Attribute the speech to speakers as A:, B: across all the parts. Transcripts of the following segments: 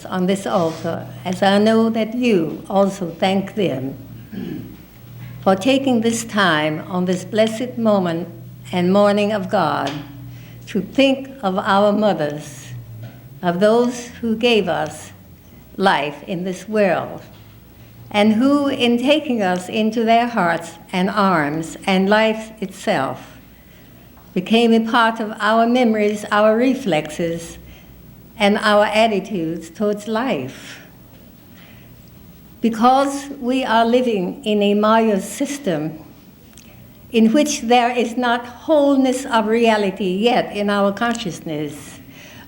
A: angels on this altar, as I know that you also thank them for taking this time on this blessed moment and morning of God to think of our mothers, of those who gave us life in this world, and who, in taking us into their hearts and arms and life itself, became a part of our memories, our reflexes, and our attitudes towards life. Because we are living in a Maya system in which there is not wholeness of reality yet in our consciousness,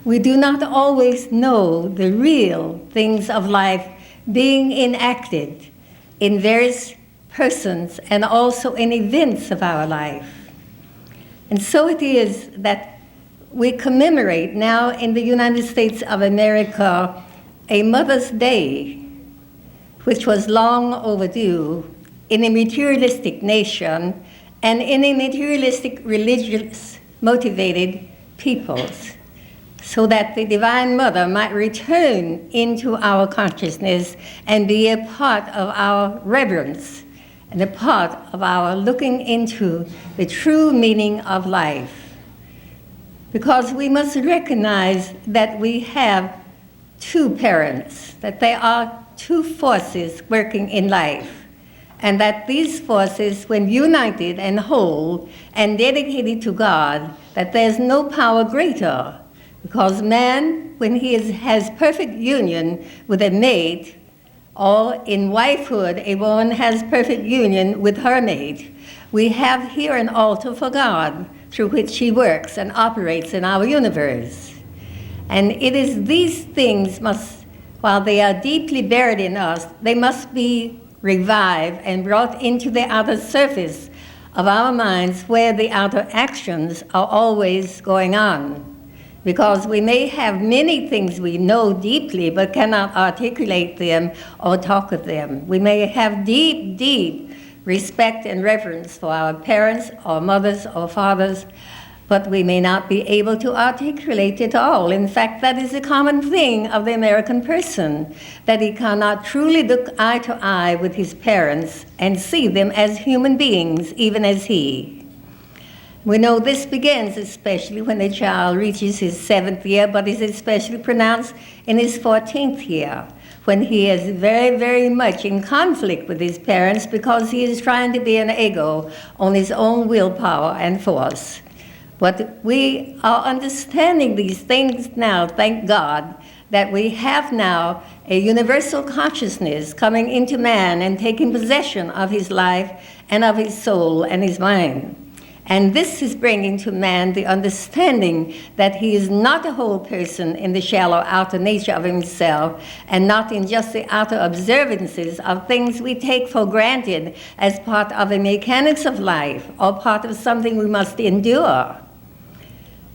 A: we do not always know the real things of life being enacted in various persons and also in events of our life. And so it is that we commemorate now in the United States of America a Mother's Day, which was long overdue in a materialistic nation and in a materialistic, religious, motivated peoples, so that the Divine Mother might return into our consciousness and be a part of our reverence and a part of our looking into the true meaning of life. Because we must recognize that we have two parents, that there are two forces working in life, and that these forces, when united and whole and dedicated to God, that there's no power greater. Because man, when he has perfect union with a mate, or in wifehood, a woman has perfect union with her mate, we have here an altar for God through which he works and operates in our universe. And it is these things must, while they are deeply buried in us, they must be revived and brought into the outer surface of our minds where the outer actions are always going on. Because we may have many things we know deeply but cannot articulate them or talk of them. We may have deep, deep respect and reverence for our parents or mothers or fathers, but we may not be able to articulate it all. In fact, that is a common thing of the American person, that he cannot truly look eye to eye with his parents and see them as human beings, even as he. We know this begins especially when the child reaches his 7th year, but is especially pronounced in his 14th year, when he is very, very much in conflict with his parents because he is trying to be an ego on his own willpower and force. But we are understanding these things now, thank God, that we have now a universal consciousness coming into man and taking possession of his life and of his soul and his mind. And this is bringing to man the understanding that he is not a whole person in the shallow outer nature of himself, and not in just the outer observances of things we take for granted as part of the mechanics of life or part of something we must endure.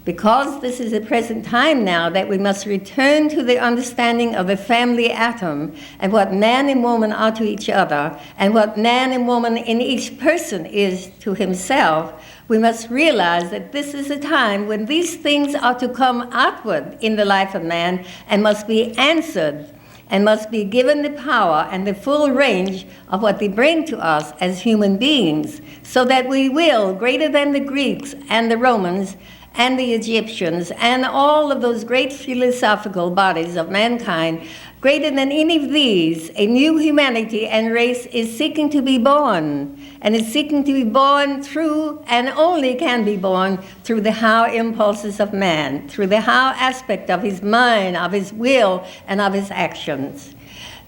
A: Because this is a present time now that we must return to the understanding of the family atom and what man and woman are to each other and what man and woman in each person is to himself, we must realize that this is a time when these things are to come outward in the life of man and must be answered and must be given the power and the full range of what they bring to us as human beings, so that we will, greater than the Greeks and the Romans and the Egyptians and all of those great philosophical bodies of mankind, greater than any of these, a new humanity and race is seeking to be born, and is seeking to be born through, and only can be born through the how impulses of man, through the how aspect of his mind, of his will, and of his actions.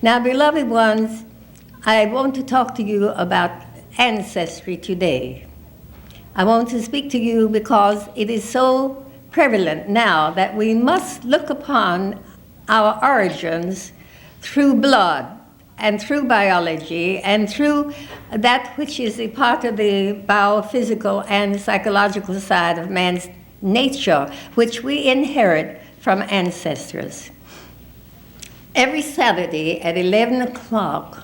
A: Now, beloved ones, I want to talk to you about ancestry today. I want to speak to you because it is so prevalent now that we must look upon our origins through blood and through biology and through that which is a part of the biophysical and psychological side of man's nature, which we inherit from ancestors. Every Saturday at 11 o'clock,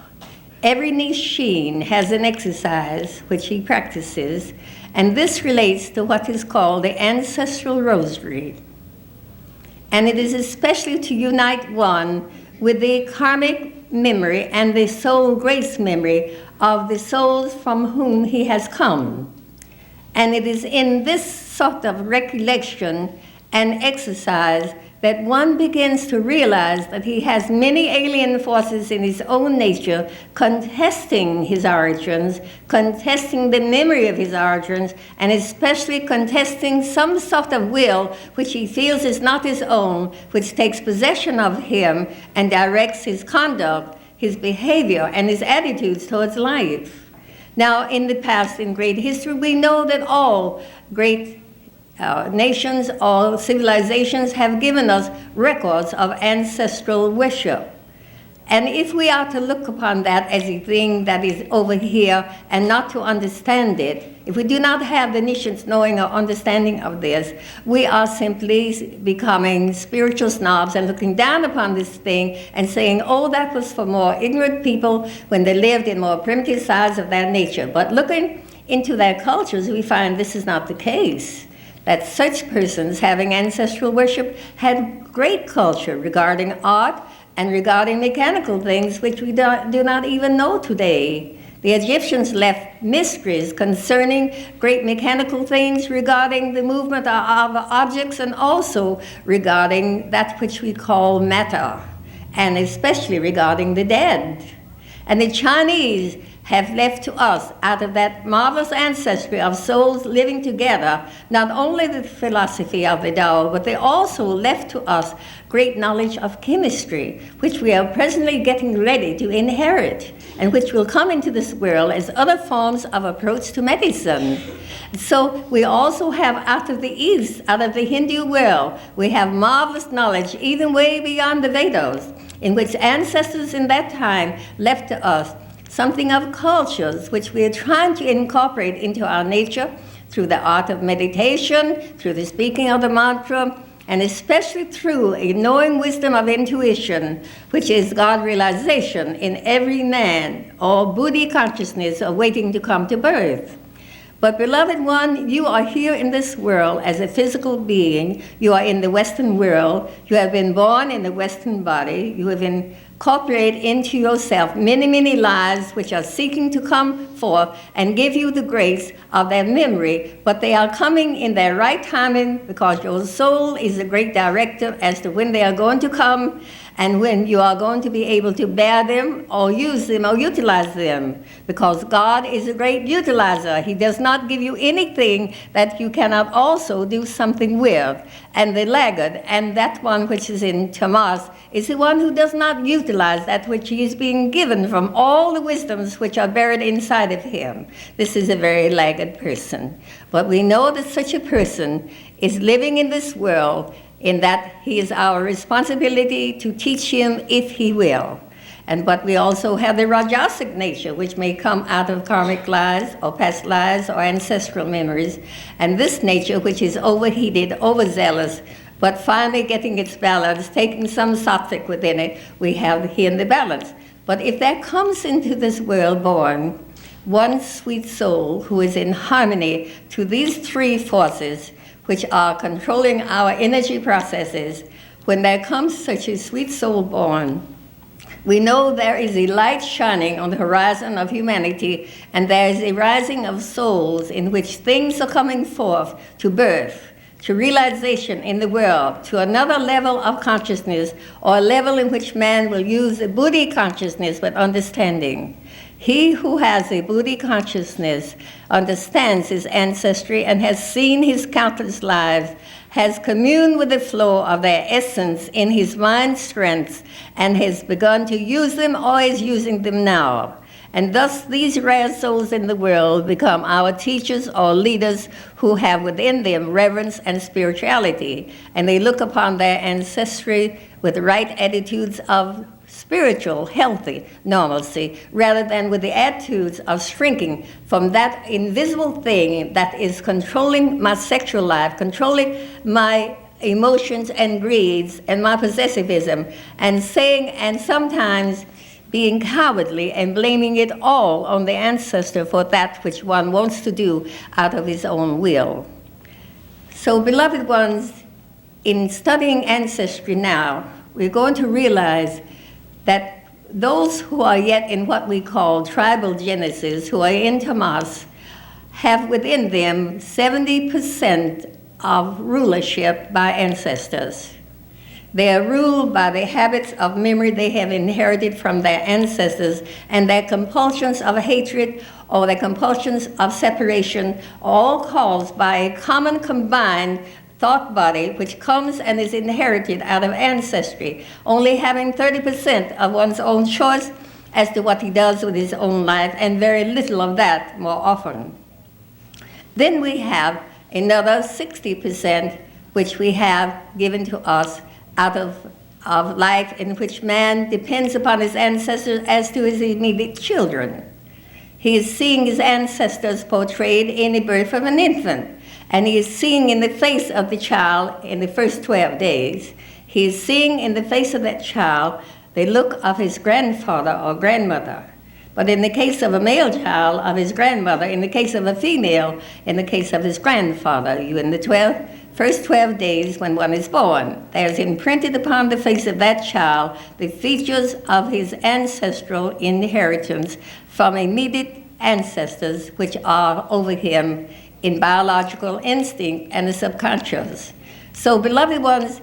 A: every Niscience has an exercise which he practices, and this relates to what is called the ancestral rosary. And it is especially to unite one with the karmic memory and the soul grace memory of the souls from whom he has come. And it is in this sort of recollection and exercise that one begins to realize that he has many alien forces in his own nature contesting his origins, contesting the memory of his origins, and especially contesting some sort of will which he feels is not his own, which takes possession of him and directs his conduct, his behavior, and his attitudes towards life. Now, in the past, in great history, we know that all great nations, all civilizations have given us records of ancestral worship. And if we are to look upon that as a thing that is over here and not to understand it, if we do not have the Niscience knowing or understanding of this, we are simply becoming spiritual snobs and looking down upon this thing and saying, oh, that was for more ignorant people when they lived in more primitive sides of their nature. But looking into their cultures, we find this is not the case. That such persons having ancestral worship had great culture regarding art and regarding mechanical things which we do not even know today. The Egyptians left mysteries concerning great mechanical things regarding the movement of objects and also regarding that which we call matter, and especially regarding the dead. And the Chinese have left to us, out of that marvelous ancestry of souls living together, not only the philosophy of the Tao, but they also left to us great knowledge of chemistry, which we are presently getting ready to inherit, and which will come into this world as other forms of approach to medicine. So we also have out of the East, out of the Hindu world, we have marvelous knowledge, even way beyond the Vedas, in which ancestors in that time left to us something of cultures which we are trying to incorporate into our nature through the art of meditation, through the speaking of the mantra, and especially through a knowing wisdom of intuition, which is God realization in every man, or Buddhi consciousness awaiting to come to birth. But beloved one, you are here in this world as a physical being. You are in the Western world. You have been born in the Western body. You have incorporated into yourself many, many lives which are seeking to come forth and give you the grace of their memory. But they are coming in their right timing because your soul is a great director as to when they are going to come and when you are going to be able to bear them or use them or utilize them, because God is a great utilizer. He does not give you anything that you cannot also do something with. And the laggard, and that one which is in Tamas, is the one who does not utilize that which he is being given from all the wisdoms which are buried inside of him. This is a very laggard person. But we know that such a person is living in this world, in that he is our responsibility to teach him if he will. But we also have the Rajasic nature, which may come out of karmic lives or past lives or ancestral memories. And this nature, which is overheated, overzealous, but finally getting its balance, taking some sattvic within it, we have here in the balance. But if there comes into this world born one sweet soul who is in harmony to these three forces, which are controlling our energy processes, when there comes such a sweet soul born, we know there is a light shining on the horizon of humanity, and there is a rising of souls in which things are coming forth to birth, to realization in the world, to another level of consciousness, or a level in which man will use the Buddhi consciousness with understanding. He who has a Buddhi consciousness understands his ancestry and has seen his countless lives, has communed with the flow of their essence in his mind's strengths, and has begun to use them or is using them now. And thus these rare souls in the world become our teachers or leaders who have within them reverence and spirituality, and they look upon their ancestry with the right attitudes of spiritual, healthy normalcy, rather than with the attitudes of shrinking from that invisible thing that is controlling my sexual life, controlling my emotions and greeds and my possessivism, and saying, and sometimes being cowardly and blaming it all on the ancestor for that which one wants to do out of his own will. So, beloved ones, in studying ancestry now, we're going to realize that those who are yet in what we call tribal genesis, who are in Tamas, have within them 70% of rulership by ancestors. They are ruled by the habits of memory they have inherited from their ancestors, and their compulsions of hatred or their compulsions of separation, all caused by a common combined thought body which comes and is inherited out of ancestry, only having 30% of one's own choice as to what he does with his own life, and very little of that more often. Then we have another 60%, which we have given to us out of life in which man depends upon his ancestors as to his immediate children. He is seeing his ancestors portrayed in the birth of an infant, and he is seeing in the face of the child in the first 12 days. He is seeing in the face of that child the look of his grandfather or grandmother. But in the case of a male child, of his grandmother; in the case of a female, in the case of his grandfather. In the first 12 days when one is born, there's imprinted upon the face of that child the features of his ancestral inheritance from immediate ancestors which are over him in biological instinct and the subconscious. So, beloved ones,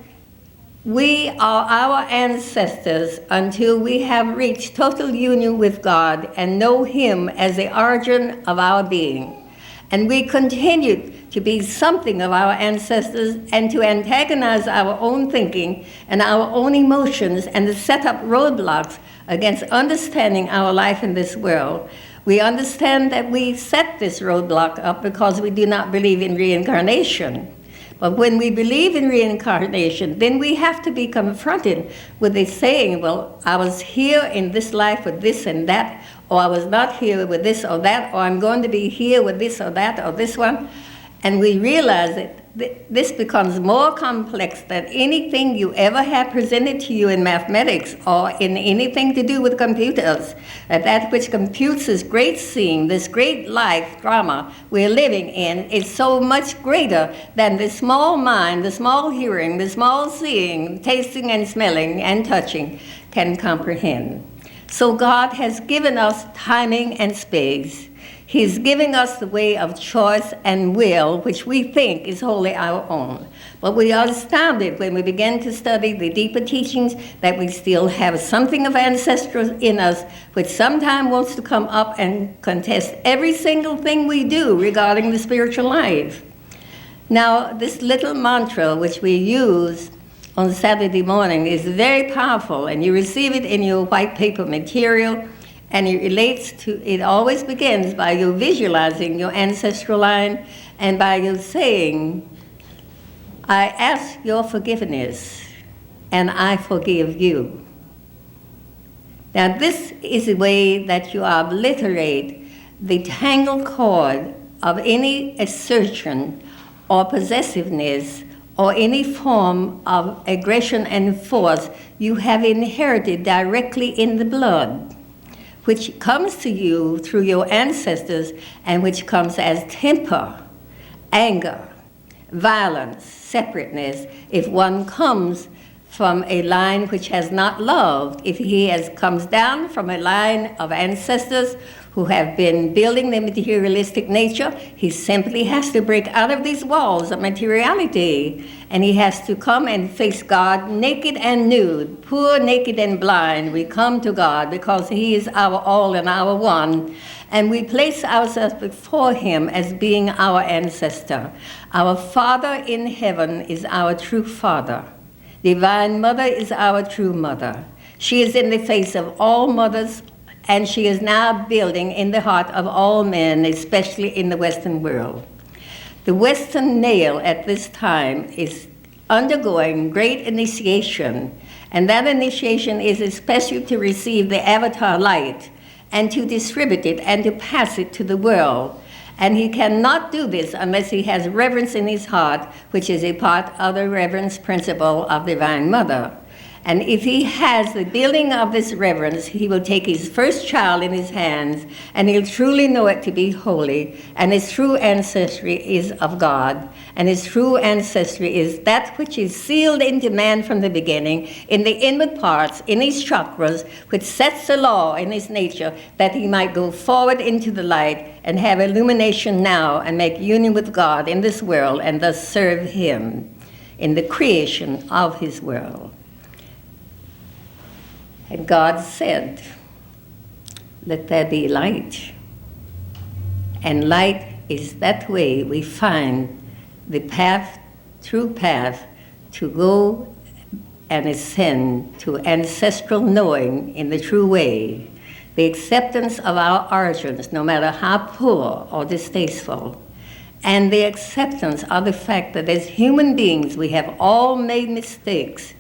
A: we are our ancestors until we have reached total union with God and know Him as the origin of our being. And we continue to be something of our ancestors and to antagonize our own thinking and our own emotions and to set up roadblocks against understanding our life in this world. We understand that we set this roadblock up because we do not believe in reincarnation. But when we believe in reincarnation, then we have to be confronted with the saying, well, I was here in this life with this and that, or I was not here with this or that, or I'm going to be here with this or that or this one. And we realize that this becomes more complex than anything you ever had presented to you in mathematics or in anything to do with computers. That which computes this great scene, this great life drama we're living in, is so much greater than the small mind, the small hearing, the small seeing, tasting and smelling and touching can comprehend. So God has given us timing and space. He's giving us the way of choice and will, which we think is wholly our own. But we are astounded when we begin to study the deeper teachings that we still have something of ancestral in us, which sometimes wants to come up and contest every single thing we do regarding the spiritual life. Now, this little mantra which we use on Saturday morning is very powerful, and you receive it in your white paper material. And it always begins by you visualizing your ancestral line and by you saying, I ask your forgiveness and I forgive you. Now this is a way that you obliterate the tangled cord of any assertion or possessiveness or any form of aggression and force you have inherited directly in the blood, which comes to you through your ancestors and which comes as temper, anger, violence, separateness, if one comes from a line which has not loved, if he comes down from a line of ancestors who have been building the materialistic nature, he simply has to break out of these walls of materiality, and he has to come and face God naked and nude, poor, naked, and blind. We come to God because He is our all and our one, and we place ourselves before Him as being our ancestor. Our Father in heaven is our true Father. Divine Mother is our true mother. She is in the face of all mothers, and she is now building in the heart of all men, especially in the Western world. The Western male at this time is undergoing great initiation, and that initiation is especially to receive the avatar light and to distribute it and to pass it to the world. And he cannot do this unless he has reverence in his heart, which is a part of the reverence principle of Divine Mother. And if he has the building of this reverence, he will take his first child in his hands, and he'll truly know it to be holy, and his true ancestry is of God, and his true ancestry is that which is sealed into man from the beginning, in the inward parts, in his chakras, which sets the law in his nature, that he might go forward into the light and have illumination now and make union with God in this world, and thus serve him in the creation of his world. And God said, let there be light. And light is that way we find the path, true path, to go and ascend to ancestral knowing in the true way. The acceptance of our origins, no matter how poor or distasteful. And the acceptance of the fact that as human beings we have all made mistakes.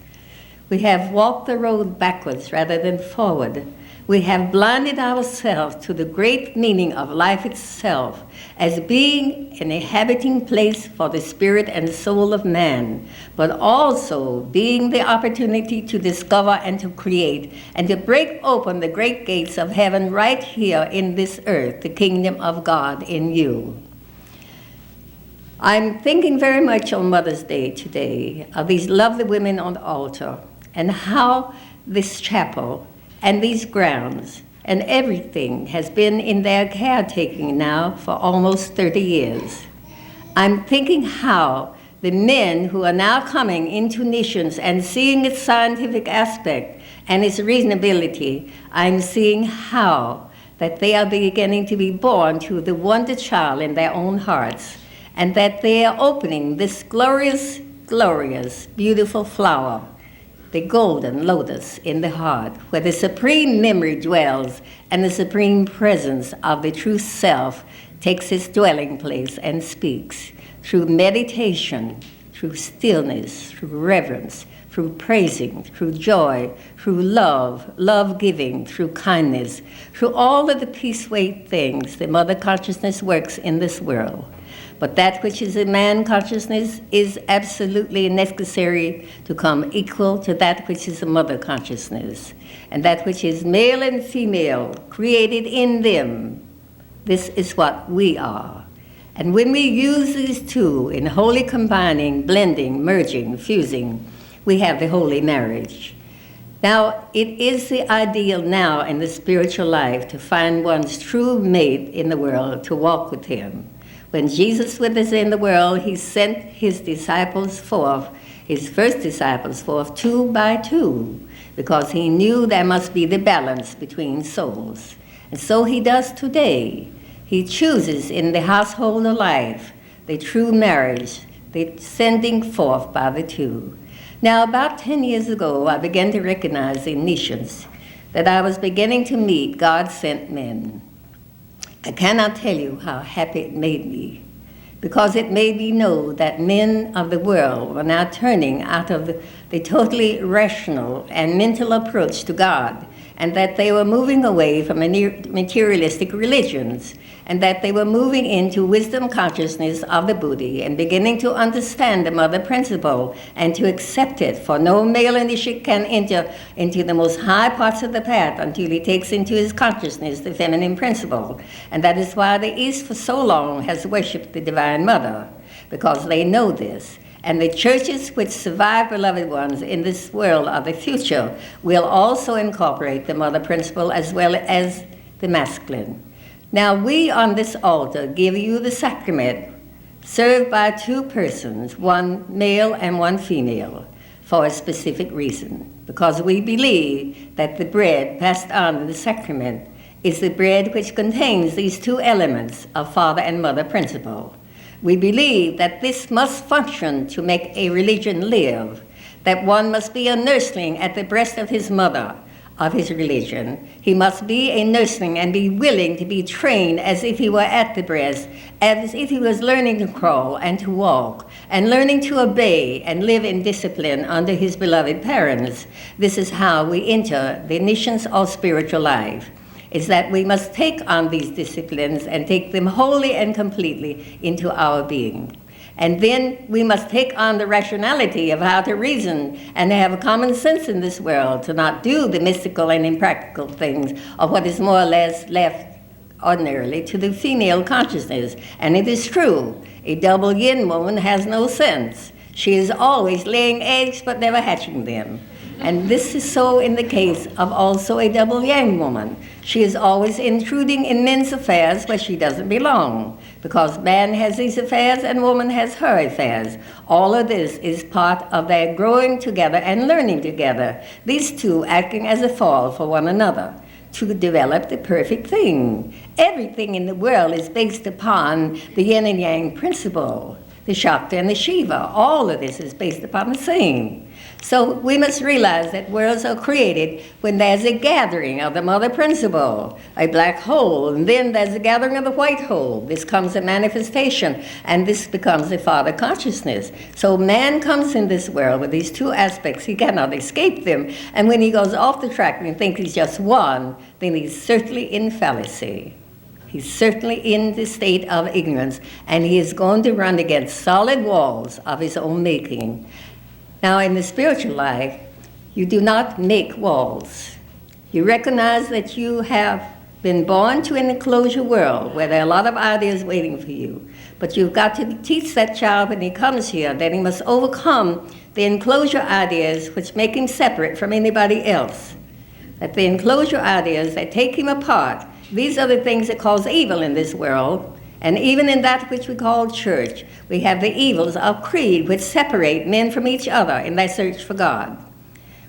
A: We have walked the road backwards rather than forward. We have blinded ourselves to the great meaning of life itself as being an inhabiting place for the spirit and soul of man, but also being the opportunity to discover and to create and to break open the great gates of heaven right here in this earth, the kingdom of God in you. I'm thinking very much on Mother's Day today of these lovely women on the altar, and how this chapel and these grounds and everything has been in their caretaking now for almost 30 years. I'm thinking how the men who are now coming into Niscience and seeing its scientific aspect and its reasonability, I'm seeing how that they are beginning to be born to the wonder child in their own hearts, and that they are opening this glorious, glorious, beautiful flower, the golden lotus in the heart, where the supreme memory dwells and the supreme presence of the true self takes its dwelling place and speaks through meditation, through stillness, through reverence, through praising, through joy, through love, love-giving, through kindness, through all of the peace-weight things the mother consciousness works in this world. But that which is a man consciousness is absolutely necessary to come equal to that which is a mother consciousness. And that which is male and female, created in them, this is what we are. And when we use these two in holy combining, blending, merging, fusing, we have the holy marriage. Now, it is the ideal now in the spiritual life to find one's true mate in the world, to walk with him. When Jesus was in the world, he sent his disciples forth, his first disciples forth 2 by 2, because he knew there must be the balance between souls. And so he does today. He chooses in the household of life the true marriage, the sending forth by the two. Now, about 10 years ago, I began to recognize in Niscience that I was beginning to meet God-sent men. I cannot tell you how happy it made me, because it made me know that men of the world were now turning out of the totally rational and mental approach to God, and that they were moving away from materialistic religions, and that they were moving into wisdom consciousness of the Buddha and beginning to understand the mother principle and to accept it, for no male initiate can enter into the most high parts of the path until he takes into his consciousness the feminine principle. And that is why the East for so long has worshipped the Divine Mother, because they know this. And the churches which survive, beloved ones, in this world of the future will also incorporate the mother principle as well as the masculine. Now, we on this altar give you the sacrament served by 2 persons, one male and one female, for a specific reason, because we believe that the bread passed on in the sacrament is the bread which contains these 2 elements of father and mother principle. We believe that this must function to make a religion live, that one must be a nursling at the breast of his mother, of his religion. He must be a nursling and be willing to be trained as if he were at the breast, as if he was learning to crawl and to walk, and learning to obey and live in discipline under his beloved parents. This is how we enter the Niscience of spiritual life, is that we must take on these disciplines and take them wholly and completely into our being. And then we must take on the rationality of how to reason and to have a common sense in this world, to not do the mystical and impractical things of what is more or less left ordinarily to the female consciousness. And it is true, a double yin woman has no sense. She is always laying eggs but never hatching them. And this is so in the case of also a double yang woman. She is always intruding in men's affairs where she doesn't belong, because man has his affairs and woman has her affairs. All of this is part of their growing together and learning together, these two acting as a foil for one another to develop the perfect thing. Everything in the world is based upon the yin and yang principle, the Shakti and the Shiva. All of this is based upon the same. So we must realize that worlds are created when there's a gathering of the mother principle, a black hole, and then there's a gathering of the white hole. This comes a manifestation, and this becomes the father consciousness. So man comes in this world with these two aspects. He cannot escape them. And when he goes off the track and thinks he's just one, then he's certainly in fallacy. He's certainly in the state of ignorance, and he is going to run against solid walls of his own making. Now, in the spiritual life, you do not make walls. You recognize that you have been born to an enclosure world where there are a lot of ideas waiting for you. But you've got to teach that child when he comes here that he must overcome the enclosure ideas which make him separate from anybody else. That the enclosure ideas that take him apart, these are the things that cause evil in this world. And even in that which we call church, we have the evils of creed which separate men from each other in their search for God.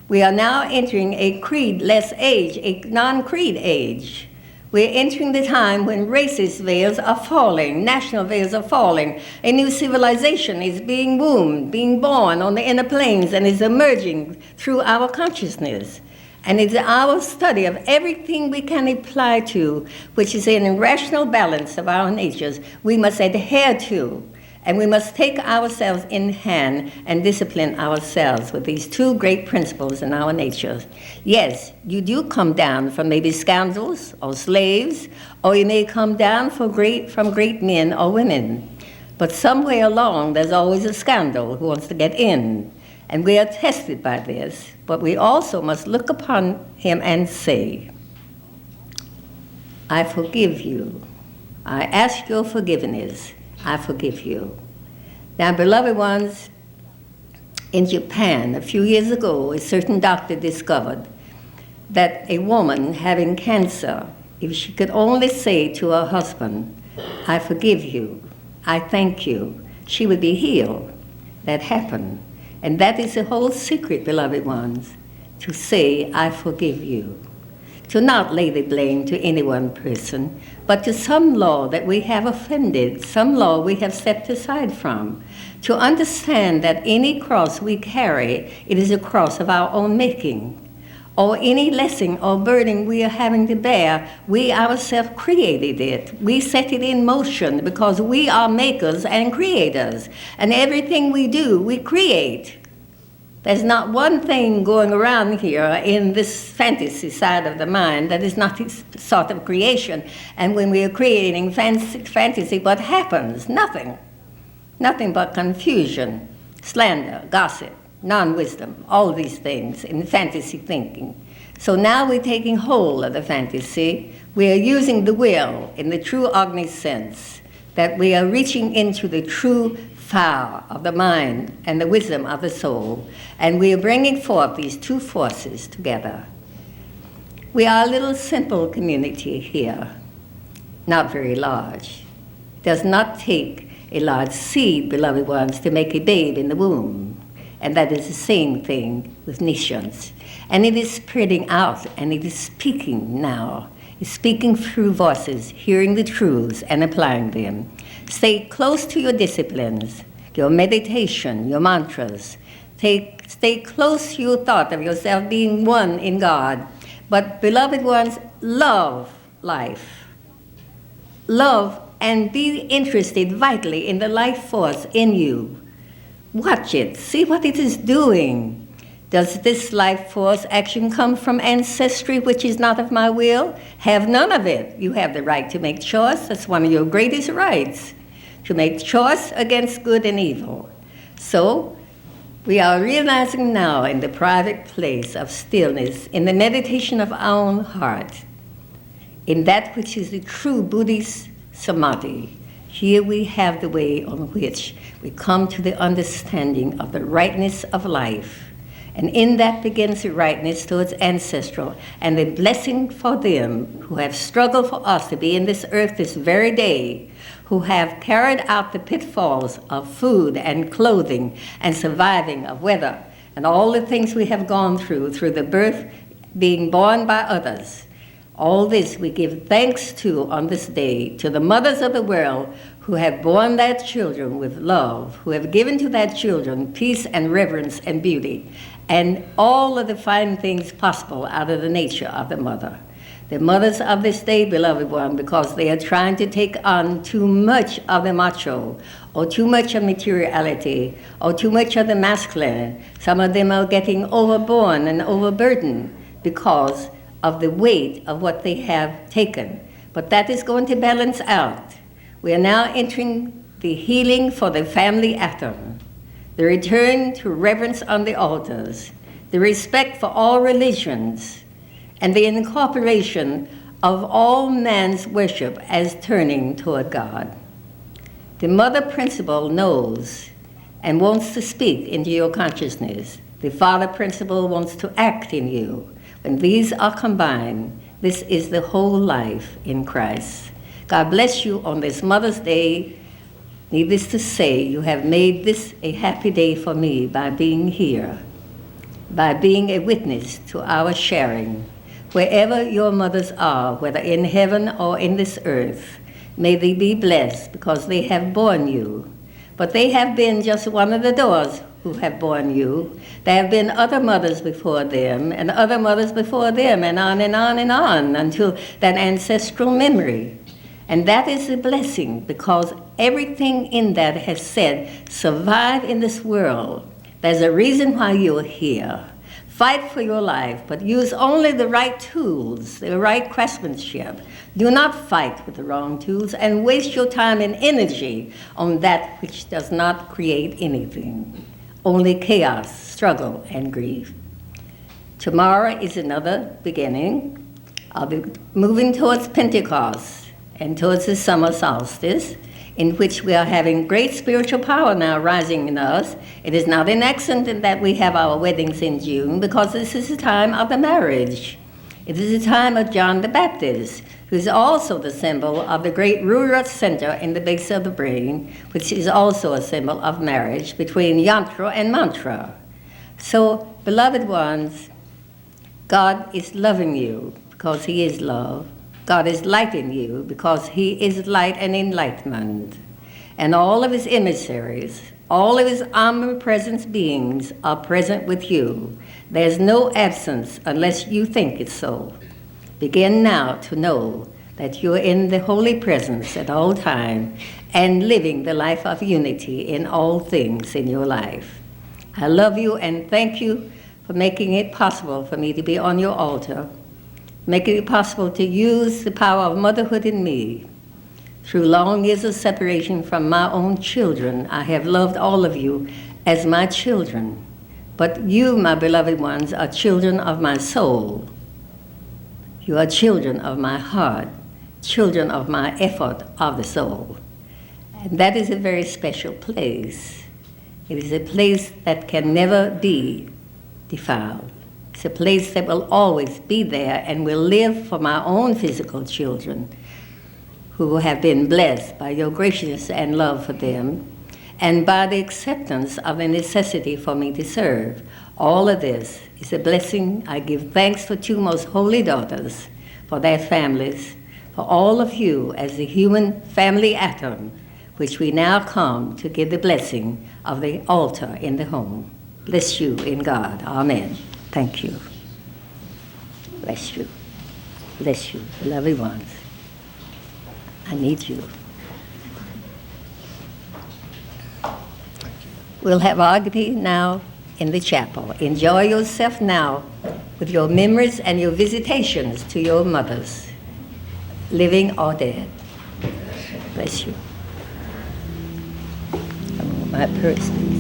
A: We are now entering a creed-less age, a non-creed age. We're entering the time when racist veils are falling, national veils are falling. A new civilization is being wombed, being born on the inner planes, and is emerging through our consciousness. And it's our study of everything we can apply to, which is in rational balance of our natures, we must adhere to. And we must take ourselves in hand and discipline ourselves with these two great principles in our natures. Yes, you do come down from maybe scoundrels or slaves, or you may come down from great men or women. But somewhere along, there's always a scoundrel who wants to get in. And we are tested by this, but we also must look upon him and say, I forgive you. I ask your forgiveness. I forgive you. Now, beloved ones, in Japan, a few years ago, a certain doctor discovered that a woman having cancer, if she could only say to her husband, I forgive you, I thank you, she would be healed. That happened. And that is the whole secret, beloved ones, to say, I forgive you. To not lay the blame to any one person, but to some law that we have offended, some law we have stepped aside from. To understand that any cross we carry, it is a cross of our own making. Or any lesson or burden we are having to bear, we ourselves created it. We set it in motion because we are makers and creators. And everything we do, we create. There's not one thing going around here in this fantasy side of the mind that is not this sort of creation. And when we are creating fantasy, what happens? Nothing. Nothing but confusion, slander, gossip, non-wisdom, all these things in fantasy thinking. So now we're taking hold of the fantasy. We are using the will in the true Agni sense, that we are reaching into the true fire of the mind and the wisdom of the soul, and we are bringing forth these two forces together. We are a little simple community here, not very large. It does not take a large seed, beloved ones, to make a babe in the womb. And that is the same thing with Niscience. And it is spreading out, and it is speaking now. It's speaking through voices, hearing the truths and applying them. Stay close to your disciplines, your meditation, your mantras. Stay close to your thought of yourself being one in God. But, beloved ones, love life. Love and be interested vitally in the life force in you. Watch it. See what it is doing. Does this life force action come from ancestry, which is not of my will? Have none of it. You have the right to make choice. That's one of your greatest rights. to make choice against good and evil. So we are realizing now in the private place of stillness, in the meditation of our own heart, in that which is the true Buddhist samadhi. Here we have the way on which we come to the understanding of the rightness of life. And in that begins the rightness towards ancestral and the blessing for them who have struggled for us to be in this earth this very day, who have carried out the pitfalls of food and clothing and surviving of weather and all the things we have gone through the birth, being born by others. All this we give thanks to on this day, to the mothers of the world who have borne their children with love, who have given to their children peace and reverence and beauty, and all of the fine things possible out of the nature of the mother. The mothers of this day, beloved one, because they are trying to take on too much of the macho, or too much of materiality, or too much of the masculine. Some of them are getting overborne and overburdened because of the weight of what they have taken. But that is going to balance out. We are now entering the healing for the family atom, the return to reverence on the altars, the respect for all religions, and the incorporation of all man's worship as turning toward God. The mother principle knows and wants to speak into your consciousness. The father principle wants to act in you. When these are combined, this is the whole life in Christ. God bless you on this Mother's Day. Needless to say, you have made this a happy day for me by being here, by being a witness to our sharing. Wherever your mothers are, whether in heaven or in this earth, may they be blessed because they have borne you. But they have been just one of the doors who have borne you. There have been other mothers before them, and other mothers before them, and on and on and on, until that ancestral memory. And that is a blessing, because everything in that has said, survive in this world. There's a reason why you're here. Fight for your life, but use only the right tools, the right craftsmanship. Do not fight with the wrong tools and waste your time and energy on that which does not create anything. Only chaos, struggle, and grief. Tomorrow is another beginning. I'll be moving towards Pentecost and towards the summer solstice, in which we are having great spiritual power now rising in us. It is not an accident that we have our weddings in June, because this is the time of the marriage. It is the time of John the Baptist, who is also the symbol of the great rural center in the base of the brain, which is also a symbol of marriage between yantra and mantra. So, beloved ones, God is loving you because he is love. God is lighting you because he is light and enlightenment. And all of his emissaries, all of his omnipresent beings are present with you. There's no absence unless you think it so. Begin now to know that you're in the holy presence at all times and living the life of unity in all things in your life. I love you and thank you for making it possible for me to be on your altar, making it possible to use the power of motherhood in me. Through long years of separation from my own children, I have loved all of you as my children. But you, my beloved ones, are children of my soul. You are children of my heart, children of my effort of the soul. And that is a very special place. It is a place that can never be defiled. It's a place that will always be there and will live for my own physical children who have been blessed by your graciousness and love for them and by the acceptance of the necessity for me to serve. All of this is a blessing. I give thanks for two most holy daughters, for their families, for all of you as the human family atom, which we now come to give the blessing of the altar in the home. Bless you in God. Amen. Thank you. Bless you. Bless you, beloved ones. I need you. We'll have Agati now in the chapel. Enjoy yourself now with your memories and your visitations to your mothers, living or dead. Bless you. I have heard speech.